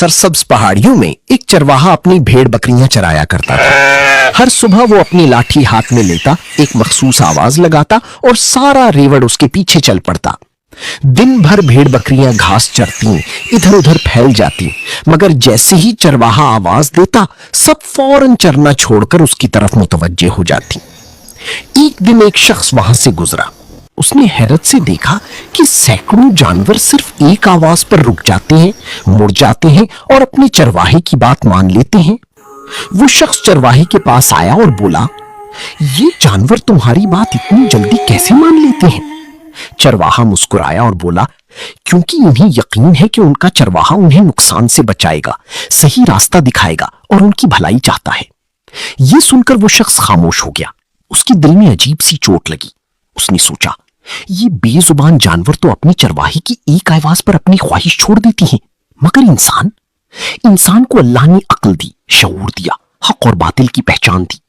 सरसब्ज पहाड़ियों में एक चरवाहा अपनी भेड़ बकरियां चराया करता था। हर सुबह वो अपनी लाठी हाथ में लेता, एक मखसूस आवाज लगाता और सारा रेवड़ उसके पीछे चल पड़ता। दिन भर भेड़ बकरियां घास चरती, इधर उधर फैल जाती, मगर जैसे ही चरवाहा आवाज देता सब फौरन चरना छोड़कर उसकी तरफ मुतवज्जे हो जाती। एक दिन एक शख्स वहां से गुजरा। उसने हैरत से देखा कि सैकड़ों जानवर सिर्फ एक आवाज पर रुक जाते हैं, मुड़ जाते हैं और अपने चरवाहे की बात मान लेते हैं। वो शख्स चरवाहे के पास आया और बोला, ये जानवर तुम्हारी बात इतनी जल्दी कैसे मान लेते हैं? चरवाहा मुस्कुराया और बोला, क्योंकि उन्हें यकीन है कि उनका चरवाहा उन्हें नुकसान से बचाएगा, सही रास्ता दिखाएगा और उनकी भलाई चाहता है। ये सुनकर वो शख्स खामोश हो गया। उसके दिल में अजीब सी चोट लगी। उसने सोचा, ये बेजुबान जानवर तो अपनी चरवाहे की एक आवाज पर अपनी ख्वाहिश छोड़ देती हैं, मगर इंसान को अल्लाह ने अक्ल दी, शऊर दिया, हक और बातिल की पहचान दी।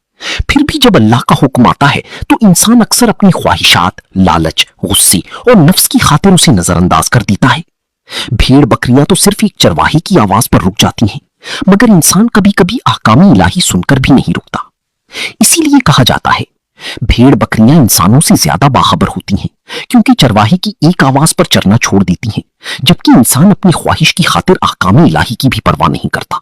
फिर भी जब अल्लाह का हुक्म आता है तो इंसान अक्सर अपनी ख्वाहिशात, लालच, गुस्से और नफ्स की खातिर उसे नजरअंदाज कर देता है। भेड़ बकरियां तो सिर्फ एक चरवाहे की आवाज पर रुक जाती हैं, मगर इंसान कभी कभी अहकाम इलाही सुनकर भी नहीं रुकता। इसीलिए कहा जाता है, भेड़ बकरियां इंसानों से ज्यादा बाखबर होती हैं, क्योंकि चरवाहे की एक आवाज पर चरना छोड़ देती हैं, जबकि इंसान अपनी ख्वाहिश की खातिर अहकाम इलाही की भी परवाह नहीं करता।